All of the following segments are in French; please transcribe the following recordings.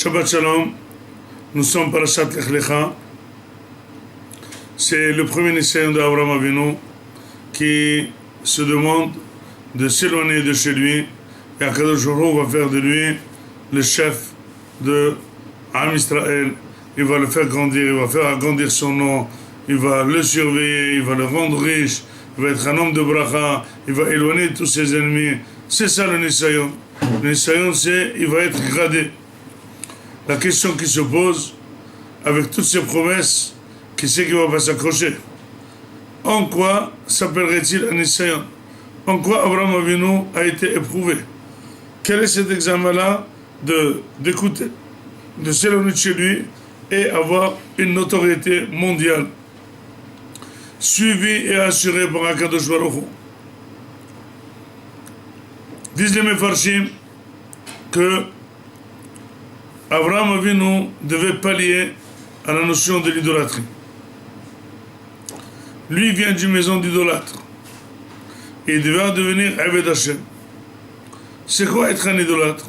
Shabbat Shalom, nous sommes Parashat Lech Lecha. C'est le premier Nisayon d'Abraham Avinu qui se demande de s'éloigner de chez lui et Akadosh Baruch Hu va faire de lui le chef de Am Israël. Il va le faire grandir, il va faire agrandir son nom, il va le surveiller, il va le rendre riche, il va être un homme de bracha, il va éloigner tous ses ennemis. C'est ça le Nisayon. Le Nisayon, c'est il va être gradé. La question qui se pose, avec toutes ces promesses, qui c'est qui ne va pas s'accrocher? En quoi s'appellerait-il un Nisayon? En quoi Abraham Avinu a été éprouvé? Quel est cet examen-là d'écouter, de s'éloigner de chez lui et avoir une notoriété mondiale, suivie et assurée par Akadosh Baruch Hu? Disent les Mefarshim que Abraham Avinu devait pallier à la notion de l'idolâtrie. Lui vient d'une maison d'idolâtres. Et il devait devenir Eved Hashem. C'est quoi être un idolâtre?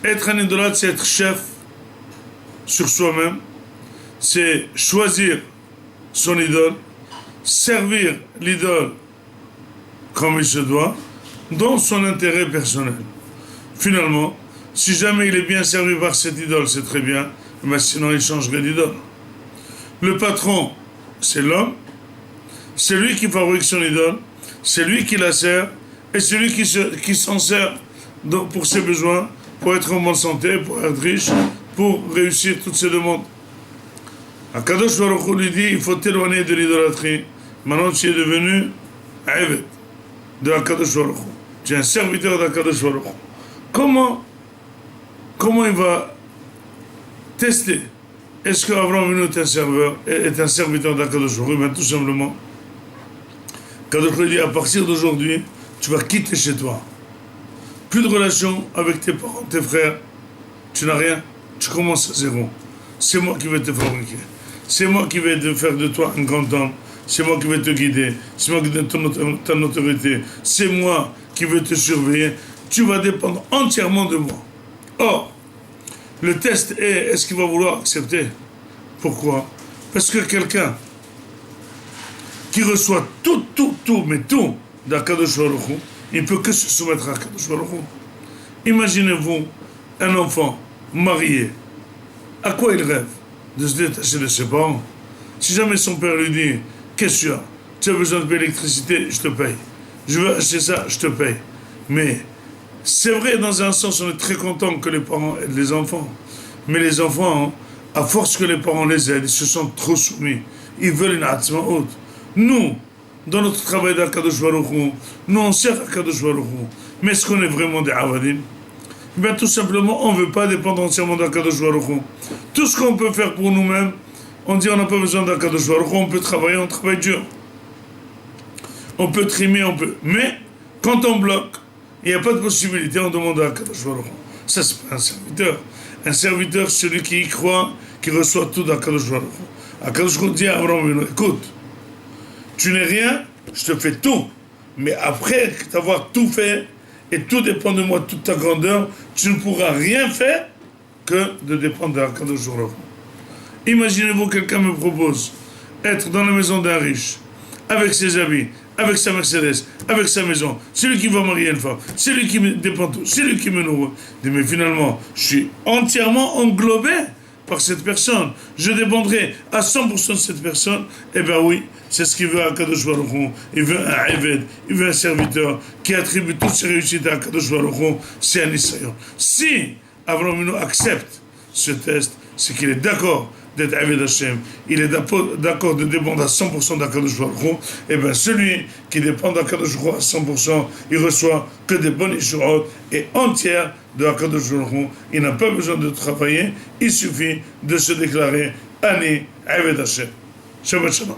Être un idolâtre, c'est être chef sur soi-même. C'est choisir son idole, servir l'idole comme il se doit, dans son intérêt personnel. Finalement, si jamais il est bien servi par cette idole, c'est très bien, mais sinon il changerait d'idole. Le patron, c'est l'homme, c'est lui qui fabrique son idole, c'est lui qui la sert, et c'est lui qui s'en sert pour ses besoins, pour être en bonne santé, pour être riche, pour réussir toutes ses demandes. Akadosh Baruch Hu lui dit, il faut t'éloigner de l'idolâtrie. Maintenant tu es devenu Eved de Akadosh Baruch Hu. Tu es un serviteur d'Akadosh Baruch Hu. Comment il va tester? Est-ce qu'Abraham Avinu est un serviteur d'Akadosh Baruch Hu? Ben, tout simplement, Akadosh Baruch Hu dit, à partir d'aujourd'hui, tu vas quitter chez toi. Plus de relation avec tes parents, tes frères. Tu n'as rien. Tu commences à zéro. C'est moi qui vais te fabriquer. C'est moi qui vais te faire de toi un grand homme. C'est moi qui vais te guider. C'est moi qui vais te donner ta autorité. C'est moi qui vais te surveiller. Tu vas dépendre entièrement de moi. Or, le test est-ce qu'il va vouloir accepter? Pourquoi? Parce que quelqu'un qui reçoit tout d'Akadosh Baruch Hu, il ne peut que se soumettre à Akadosh Baruch Hu. Imaginez-vous un enfant marié. À quoi il rêve? De se détacher de ses parents. Si jamais son père lui dit, qu'est-ce que tu as? Tu as besoin de l'électricité, je te paye. Je veux acheter ça, je te paye. Mais c'est vrai, dans un sens, on est très content que les parents aident les enfants. Mais les enfants, à force que les parents les aident, ils se sentent trop soumis. Ils veulent une atzma haute. Nous, dans notre travail d'Akadosh Baruch Hu, nous on sert Akadosh Baruch Hu. Mais est-ce qu'on est vraiment des avadim? Ben tout simplement, on ne veut pas dépendre entièrement d'Akadosh Baruch Hu. Tout ce qu'on peut faire pour nous-mêmes, on dit on n'a pas besoin d'Akadosh Baruch Hu, on peut travailler, on travaille dur. On peut trimer, on peut. Mais quand on bloque, il n'y a pas de possibilité, on demande à Akadosh Baruch Hu. Ça, c'est pas un serviteur. Un serviteur, celui qui y croit, qui reçoit tout d'Akadosh Baruch Hu. Akadosh Baruch Hu dit à Abraham, écoute, tu n'es rien, je te fais tout. Mais après t'avoir tout fait, et tout dépend de moi, toute ta grandeur, tu ne pourras rien faire que de dépendre d'Akadosh Baruch Hu. Imaginez-vous, quelqu'un me propose être dans la maison d'un riche, avec ses habits, avec sa Mercedes, avec sa maison, c'est lui qui va marier une femme, c'est lui qui me dépend tout, c'est lui qui me nourrit. Mais finalement, je suis entièrement englobé par cette personne. Je dépendrai à 100% de cette personne. Eh bien oui, c'est ce qu'il veut à Akadosh Baruch Hu. Il veut un Eved, il veut un serviteur qui attribue toutes ses réussites à Akadosh Baruch Hu. C'est un Nisayon. Si Abraham Avinu accepte ce test, c'est qu'il est d'accord d'être Eved Hashem, il est d'accord de dépendre à 100% d'Akadosh Baruch Hu. Eh bien celui qui dépend d'Akadosh Baruch Hu à 100%, il reçoit que des bonnes ishurot et entières de Akadosh Baruch Hu. Il n'a pas besoin de travailler, il suffit de se déclarer Ani Eved Hashem. Shabbat Shalom.